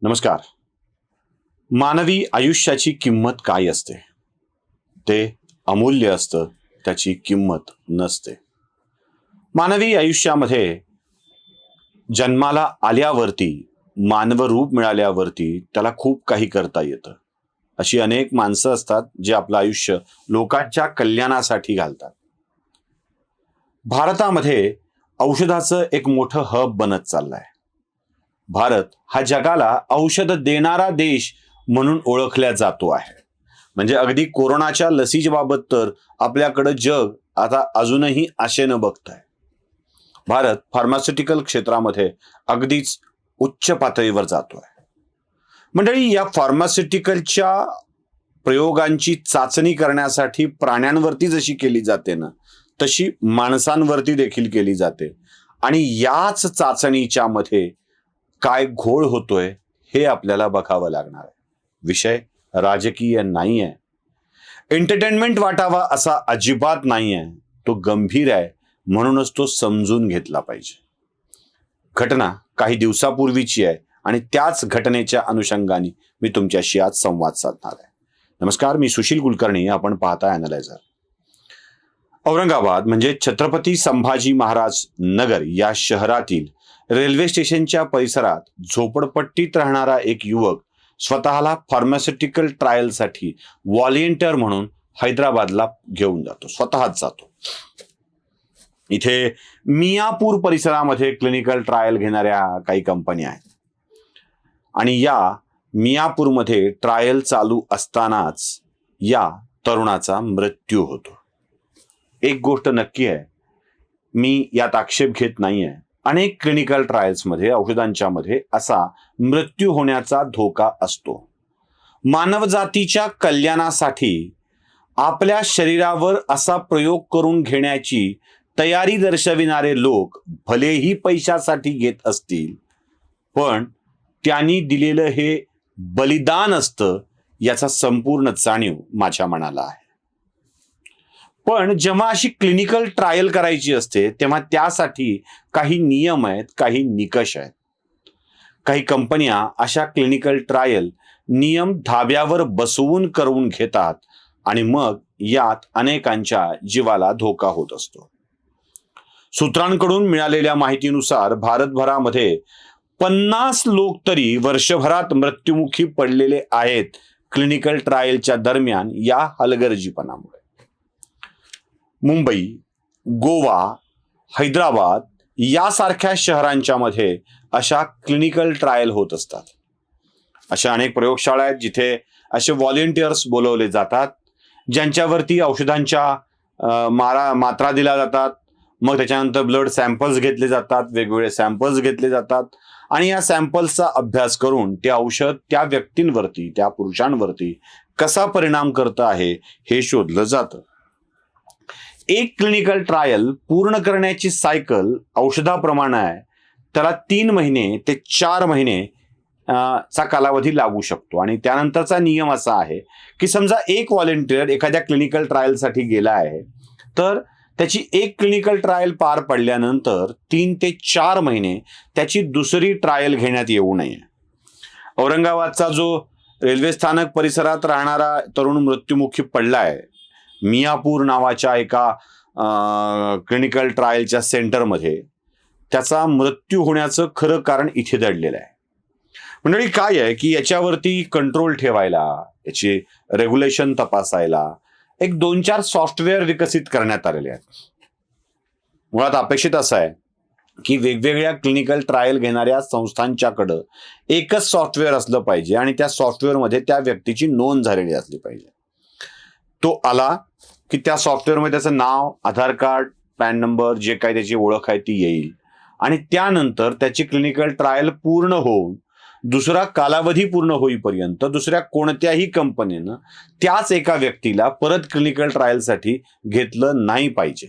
नमस्कार. मानवी आयुष्याची किंमत काय असते? ते अमूल्य असतं, त्याची किंमत नसते. मानवी आयुष्यामध्ये जन्माला आल्यावरती, मानव रूप मिळाल्यावरती त्याला खूप काही करता येतं. अशी अनेक माणसं असतात जे आपलं आयुष्य लोकांच्या कल्याणासाठी घालतात. भारतामध्ये औषधाचं एक मोठं हब बनत चाललंय. भारत हा जगाला औषध देणारा देश म्हणून ओळखला जातो आहे. म्हणजे अगदी कोरोनाच्या लसीच्या बाबत तर आपल्याकडं जग आता अजूनही आशेनं बघत आहे. भारत फार्मास्युटिकल क्षेत्रामध्ये अगदीच उच्च पातळीवर जातोय. मंडळी, या फार्मास्युटिकलच्या प्रयोगांची चाचणी करण्यासाठी प्राण्यांवरती जशी केली जाते ना, तशी माणसांवरती देखील केली जाते. आणि याच चाचणीच्या मध्ये काय घोळ होतोय हे आपल्याला बघावं लागणार आहे. विषय राजकीय नाही आहे, एंटरटेनमेंट वाटावा असा अजिबात नाही आहे. तो गंभीर आहे, म्हणूनच तो समजून घेतला पाहिजे. घटना काही दिवसापूर्वीची आहे आणि त्याच घटनेच्या अनुषंगाने मी तुमच्याशी आज संवाद साधणार आहे. नमस्कार, मी सुशील कुलकर्णी. आपण पाहताय अॅनालायझर. औरंगाबाद म्हणजे छत्रपती संभाजी महाराज नगर या शहरातील रेल्वे स्टेशनच्या परिसरात झोपडपट्टीत राहणारा एक युवक स्वतःला फार्मास्युटिकल ट्रायलसाठी व्हॉलेंटियर म्हणून हैदराबादला घेऊन जातो. स्वतःच जातो. इथे मियापूर परिसरामध्ये क्लिनिकल ट्रायल घेणाऱ्या काही कंपन्या आहेत आणि या मियापूरमध्ये ट्रायल चालू असतानाच या तरुणाचा मृत्यू होतो. एक गोष्ट नक्की आहे, मी यात आक्षेप घेत नाहीये. अनेक क्लिनिकल ट्रायल्समध्ये औषधांच्या मध्ये असा मृत्यू होण्याचा धोका असतो. मानवजातीच्या कल्याणासाठी आपल्या शरीरावर असा प्रयोग करून घेण्याची तयारी दर्शविणारे लोक भलेही पैशासाठी घेत असतील, पण त्यांनी दिलेलं हे बलिदान असतं याचा संपूर्ण जाणीव माझ्या मनाला आहे. पण जेव्हा अशी क्लिनिकल ट्रायल करायची असते तेव्हा त्यासाठी काही नियम आहेत, काही निकष आहेत. काही कंपन्या अशा क्लिनिकल ट्रायल नियम धाब्यावर बसवून करून घेतात आणि मग यात अनेकांच्या जीवाला धोका होत असतो. सूत्रांकडून मिळालेल्या माहितीनुसार भारतभरामध्ये 50 लोक तरी वर्षभरात मृत्युमुखी पडलेले आहेत क्लिनिकल ट्रायलच्या दरम्यान या हलगर्जीपणामुळे. मुंबई, गोवा, हैदराबाद यासारख्या शहरांच्या मध्ये अशा क्लिनिकल ट्रायल होत असतात. अशा अनेक प्रयोगशाळा आहेत जिथे असे व्हॉलेंटियर्स बोलवले जातात, ज्यांच्यावरती औषधांच्या मात्रा दिल्या जातात. मग त्याच्यानंतर ब्लड सॅम्पल्स घेतले जातात, वेगवेगळे सॅम्पल्स घेतले जातात आणि या सॅम्पल्सचा अभ्यास करून ते औषध त्या व्यक्तींवरती, त्या पुरुषांवरती कसा परिणाम करत आहे हे शोधलं जातं. एक क्लिनिकल ट्रायल पूर्ण करण्याची सायकल औषधाप्रमाणे आहे. त्याला 3 महिने ते 4 महिने चा कालावधी लागू शकतो. आणि त्यानंतरचा नियम असा आहे की समजा एक व्हॉलेंटियर एखाद्या क्लिनिकल ट्रायलसाठी गेला आहे, तर त्याची एक क्लिनिकल ट्रायल पार पडल्यानंतर 3 ते 4 महिने त्याची दुसरी ट्रायल घेण्यात येऊ नये. औरंगाबादचा जो रेल्वे स्थानक परिसरात राहणारा तरुण मृत्युमुखी पडलाय मियापूर नावाच्या एका क्लिनिकल ट्रायलच्या सेंटरमध्ये, त्याचा मृत्यू होण्याचं खरं कारण इथे दडलेलं आहे. मंडळी, काय आहे की याच्यावरती कंट्रोल ठेवायला, याची रेग्युलेशन तपासायला एक 2-4 सॉफ्टवेअर विकसित करण्यात आलेले आहेत. मुळात अपेक्षित असं आहे की वेगवेगळ्या क्लिनिकल ट्रायल घेणाऱ्या संस्थांच्याकडं एकच सॉफ्टवेअर असलं पाहिजे आणि त्या सॉफ्टवेअरमध्ये त्या व्यक्तीची नोंद झालेली असली पाहिजे. तो आला की त्या सॉफ्टवेअरमध्ये त्याचं नाव, आधार कार्ड, पॅन नंबर, जे काही त्याची ओळख आहे ती येईल आणि त्यानंतर त्याची क्लिनिकल ट्रायल पूर्ण होऊन दुसरा कालावधी पूर्ण होईपर्यंत दुसऱ्या कोणत्याही कंपनीनं त्याच एका व्यक्तीला परत क्लिनिकल ट्रायलसाठी घेतलं नाही पाहिजे.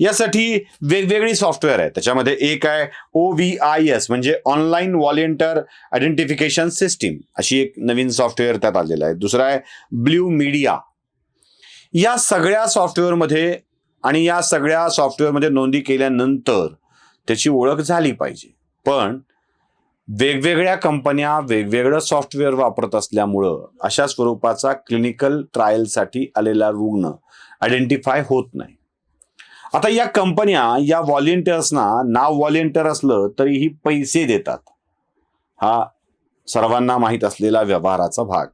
यासाठी वेगवेगळी सॉफ्टवेअर आहे. त्याच्यामध्ये एक आहे OVIS म्हणजे ऑनलाईन व्हॉलेंटियर आयडेंटिफिकेशन सिस्टीम, अशी एक नवीन सॉफ्टवेअर त्यात आलेला आहे. दुसरा आहे ब्ल्यू मीडिया. या सगळ्या सॉफ्टवेअरमध्ये आणि या सगळ्या सॉफ्टवेअरमध्ये नोंदी केल्यानंतर त्याची ओळख झाली पाहिजे. पण वेगवेगळ्या कंपन्या वेगवेगळं सॉफ्टवेअर वापरत असल्यामुळं अशा स्वरूपाचा क्लिनिकल ट्रायलसाठी आलेला रुग्ण आयडेंटिफाय होत नाही. आता या कंपन्या या व्हॉलेंटियर्सना, नाव व्हॉलेंटियर असलं तरीही पैसे देतात. हा सर्वांना माहीत असलेला व्यवहाराचा भाग.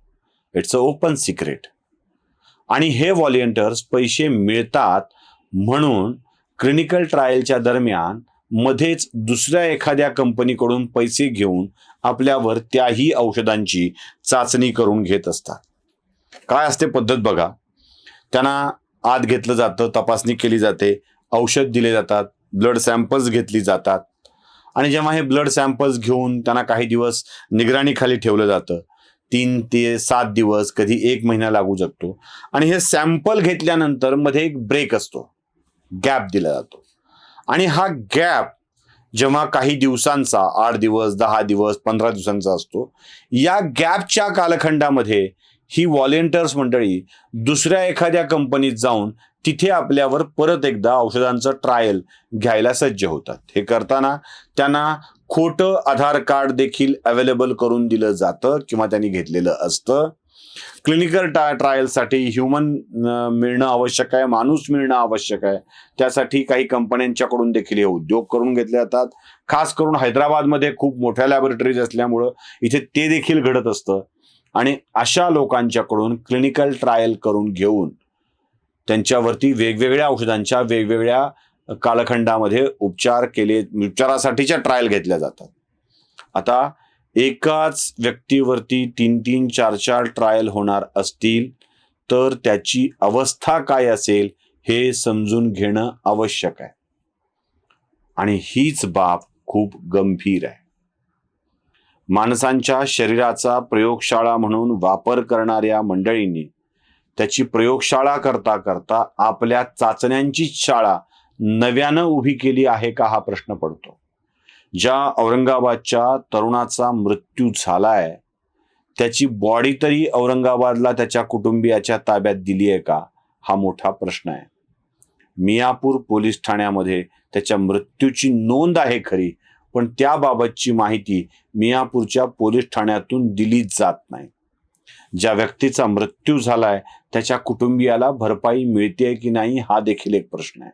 It's a open secret. आणि हे व्हॉलेंटियर्स पैसे मिळतात म्हणून क्लिनिकल ट्रायलच्या दरम्यान मध्येच दुसऱ्या एखाद्या कंपनीकडून पैसे घेऊन आपल्यावर त्याही औषधांची चाचणी करून घेत असतात. काय असते पद्धत बघा. त्यांना आत घेतलं जातं, तपासणी केली जाते, औषध दिले जातात, ब्लड सॅम्पल्स घेतली जातात आणि जेव्हा हे ब्लड सॅम्पल्स घेऊन त्यांना काही दिवस निगराणीखाली ठेवलं जातं, 3 ते 7 दिवस, कधी 1 महिना लागू शकतो. आणि हे सॅम्पल घेतल्यानंतर मध्ये एक ब्रेक असतो, गॅप दिला जातो. आणि हा गॅप जेव्हा काही दिवसांचा, 8 दिवस, 10 दिवस, 15 दिवसांचा असतो, या गॅपच्या कालखंडामध्ये ही व्हॉलेंटियर्स मंडळी दुसऱ्या एखाद्या कंपनीत जाऊन तिथे आपल्यावर परत एकदा औषधांचं ट्रायल घ्यायला सज्ज होतात. हे करताना त्यांना खोटं आधार कार्ड देखील अवेलेबल करून दिलं जातं किंवा त्यांनी घेतलेलं असतं. क्लिनिकल ट्रायलसाठी ह्युमन मिळणं आवश्यक आहे, माणूस मिळणं आवश्यक आहे. त्यासाठी काही कंपन्यांच्याकडून देखील हे उद्योग करून घेतले जातात. खास करून हैदराबादमध्ये खूप मोठ्या लॅबोरेटरीज असल्यामुळं इथे ते देखील घडत असतं. आणि अशा लोकांच्याकडून क्लिनिकल ट्रायल करून घेऊन त्यांच्यावरती वेगवेगळ्या औषधांच्या वेगवेगळ्या कालखंडामध्ये उपचारासाठीच्या ट्रायल घेतल्या जातात. आता एकाच व्यक्तीवरती 3-3, 4-4 ट्रायल होणार असतील तर त्याची अवस्था काय असेल हे समजून घेणं आवश्यक आहे. आणि हीच बाब खूप गंभीर आहे. माणसांच्या शरीराचा प्रयोगशाळा म्हणून वापर करणाऱ्या मंडळींनी त्याची प्रयोगशाळा करता करता आपल्या चाचण्यांची शाळा नव्यानं उभी केली आहे का हा प्रश्न पडतो. ज्या औरंगाबादच्या तरुणाचा मृत्यू झालाय त्याची बॉडी तरी औरंगाबादला त्याच्या कुटुंबियाच्या ताब्यात दिली आहे का हा मोठा प्रश्न आहे. मियापूर पोलीस ठाण्यामध्ये त्याच्या मृत्यूची नोंद आहे खरी, पण त्याबाबतची माहिती मियापूरच्या पोलीस ठाण्यातून दिलीच जात नाही. ज्या व्यक्तीचा मृत्यू झालाय त्याच्या कुटुंबियाला भरपाई मिळते की नाही हा देखील एक प्रश्न आहे.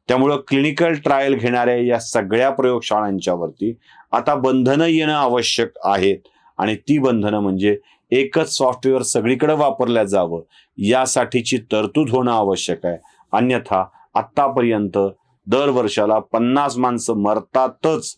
त्यामुळं क्लिनिकल ट्रायल घेणाऱ्या या सगळ्या प्रयोगशाळांच्या वरती आता बंधनं येणं आवश्यक आहेत. आणि ती बंधनं म्हणजे एकच सॉफ्टवेअर सगळीकडे वापरल्या जावं यासाठीची तरतूद होणं आवश्यक आहे. अन्यथा आत्तापर्यंत दर वर्षाला 50 माणसं मरतातच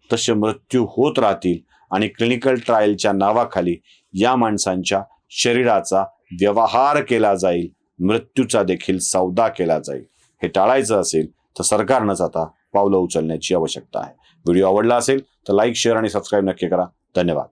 तसे मृत्यू होत राहतील आणि क्लिनिकल ट्रायलच्या नावाखाली या माणसांच्या शरीराचा व्यवहार केला जाईल, मृत्यूचा देखील सौदा केला जाईल. हे टाळायचं असेल तर सरकारनंच आता पावलं उचलण्याची आवश्यकता आहे. व्हिडिओ आवडला असेल तर लाईक, शेअर आणि सबस्क्राईब नक्की करा. धन्यवाद.